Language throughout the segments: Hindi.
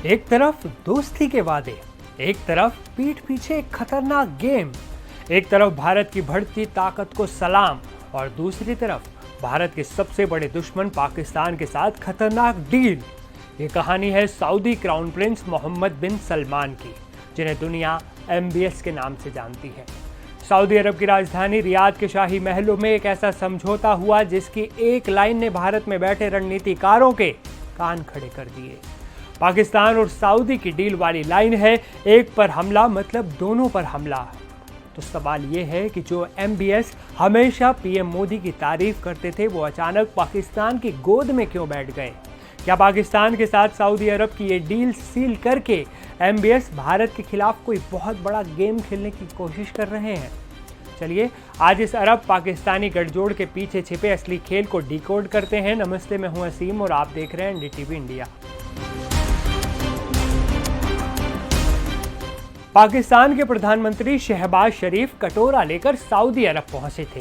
एक तरफ दोस्ती के वादे, एक तरफ पीठ पीछे एक खतरनाक गेम, एक तरफ भारत की बढ़ती ताकत को सलाम और दूसरी तरफ भारत के सबसे बड़े दुश्मन पाकिस्तान के साथ खतरनाक डील। ये कहानी है सऊदी क्राउन प्रिंस मोहम्मद बिन सलमान की, जिन्हें दुनिया MBS के नाम से जानती है। सऊदी अरब की राजधानी रियाद के शाही महलों में एक ऐसा समझौता हुआ जिसकी एक लाइन ने भारत में बैठे रणनीतिकारों के कान खड़े कर दिए। पाकिस्तान और सऊदी की डील वाली लाइन है, एक पर हमला मतलब दोनों पर हमला। तो सवाल ये है कि जो MBS हमेशा PM मोदी की तारीफ करते थे, वो अचानक पाकिस्तान की गोद में क्यों बैठ गए? क्या पाकिस्तान के साथ सऊदी अरब की ये डील सील करके MBS भारत के खिलाफ कोई बहुत बड़ा गेम खेलने की कोशिश कर रहे हैं? चलिए आज इस अरब पाकिस्तानी गठजोड़ के पीछे छिपे असली खेल को डिकोड करते हैं। नमस्ते, मैं हूं असीम और आप देख रहे हैं NDTV इंडिया। पाकिस्तान के प्रधानमंत्री शहबाज शरीफ कटोरा लेकर सऊदी अरब पहुंचे थे,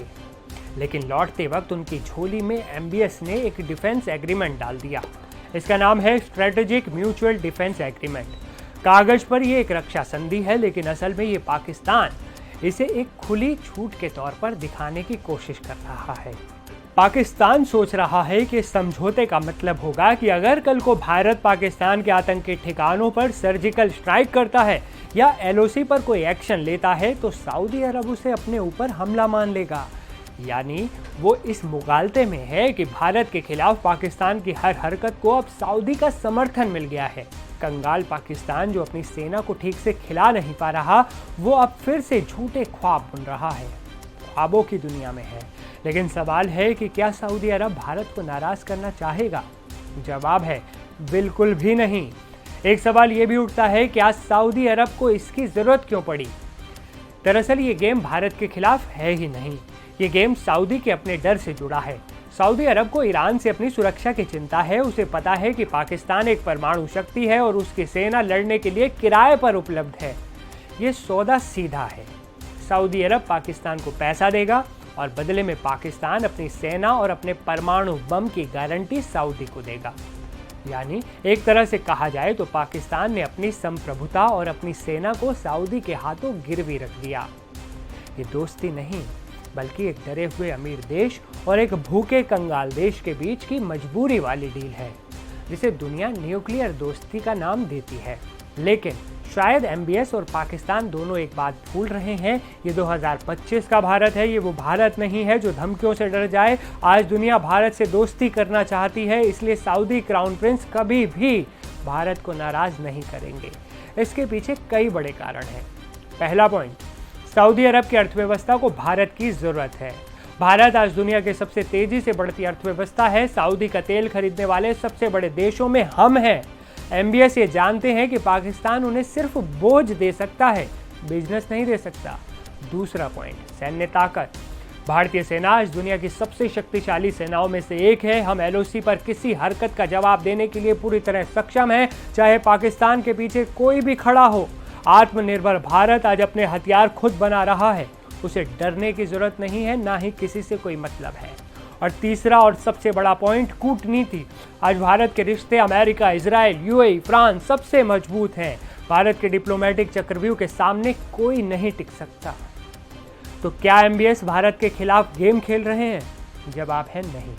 लेकिन लौटते वक्त उनकी झोली में MBS ने एक डिफेंस एग्रीमेंट डाल दिया। इसका नाम है स्ट्रेटेजिक म्यूचुअल डिफेंस एग्रीमेंट। कागज पर यह एक रक्षा संधि है, लेकिन असल में ये पाकिस्तान इसे एक खुली छूट के तौर पर दिखाने की कोशिश कर रहा है। पाकिस्तान सोच रहा है कि इस समझौते का मतलब होगा कि अगर कल को भारत पाकिस्तान के आतंकी ठिकानों पर सर्जिकल स्ट्राइक करता है या LOC पर कोई एक्शन लेता है तो सऊदी अरब उसे अपने ऊपर हमला मान लेगा। यानी वो इस मुगालते में है कि भारत के खिलाफ पाकिस्तान की हर हरकत को अब सऊदी का समर्थन मिल गया है। कंगाल पाकिस्तान जो अपनी सेना को ठीक से खिला नहीं पा रहा, वो अब फिर से झूठे ख्वाब बुन रहा है, ख्वाबों की दुनिया में है। लेकिन सवाल है कि क्या सऊदी अरब भारत को नाराज करना चाहेगा? जवाब है बिल्कुल भी नहीं। एक सवाल ये भी उठता है, क्या सऊदी अरब को इसकी जरूरत क्यों पड़ी? दरअसल ये गेम भारत के खिलाफ है ही नहीं, ये गेम सऊदी के अपने डर से जुड़ा है। सऊदी अरब को ईरान से अपनी सुरक्षा की चिंता है। उसे पता है कि पाकिस्तान एक परमाणु शक्ति है और उसकी सेना लड़ने के लिए किराए पर उपलब्ध है। ये सौदा सीधा है। सऊदी अरब पाकिस्तान को पैसा देगा और बदले में पाकिस्तान अपनी सेना और अपने परमाणु बम की गारंटी सऊदी को देगा। यानी एक तरह से कहा जाए तो पाकिस्तान ने अपनी संप्रभुता और अपनी सेना को सऊदी के हाथों गिरवी रख दिया। ये दोस्ती नहीं, बल्कि एक डरे हुए अमीर देश और एक भूखे कंगाल देश के बीच की मजबूरी वाली डील है, जिसे दुनिया न्यूक्लियर दोस्ती का नाम देती है। लेकिन शायद MBS और पाकिस्तान दोनों एक बात भूल रहे हैं, ये 2025 का भारत है। ये वो भारत नहीं है जो धमकियों से डर जाए। आज दुनिया भारत से दोस्ती करना चाहती है, इसलिए सऊदी क्राउन प्रिंस कभी भी भारत को नाराज नहीं करेंगे। इसके पीछे कई बड़े कारण हैं। पहला पॉइंट, सऊदी अरब की अर्थव्यवस्था को भारत की जरूरत है। भारत आज दुनिया के सबसे तेजी से बढ़ती अर्थव्यवस्था है। सऊदी का तेल खरीदने वाले सबसे बड़े देशों में हम हैं। MBS ये जानते हैं कि पाकिस्तान उन्हें सिर्फ बोझ दे सकता है, बिजनेस नहीं दे सकता। दूसरा पॉइंट, सैन्य ताकत। भारतीय सेना आज दुनिया की सबसे शक्तिशाली सेनाओं में से एक है। हम LOC पर किसी हरकत का जवाब देने के लिए पूरी तरह सक्षम हैं, चाहे पाकिस्तान के पीछे कोई भी खड़ा हो। आत्मनिर्भर भारत आज अपने हथियार खुद बना रहा है। उसे डरने की जरूरत नहीं है, ना ही किसी से कोई मतलब है। और तीसरा और सबसे बड़ा पॉइंट, कूटनीति। आज भारत के रिश्ते अमेरिका, इजराइल, UAE, फ्रांस सबसे मजबूत हैं। भारत के डिप्लोमेटिक चक्रव्यूह के सामने कोई नहीं टिक सकता। तो क्या MBS भारत के खिलाफ गेम खेल रहे हैं? जवाब है नहीं।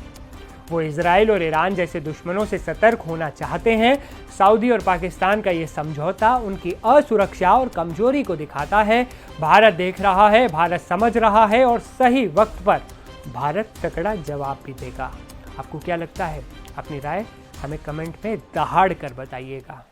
वो इजराइल और ईरान जैसे दुश्मनों से सतर्क होना चाहते हैं। सऊदी और पाकिस्तान का ये समझौता उनकी असुरक्षा और कमजोरी को दिखाता है। भारत देख रहा है, भारत समझ रहा है और सही वक्त पर भारत तगड़ा जवाब भी देगा। आपको क्या लगता है? अपनी राय हमें कमेंट में दहाड़ कर बताइएगा।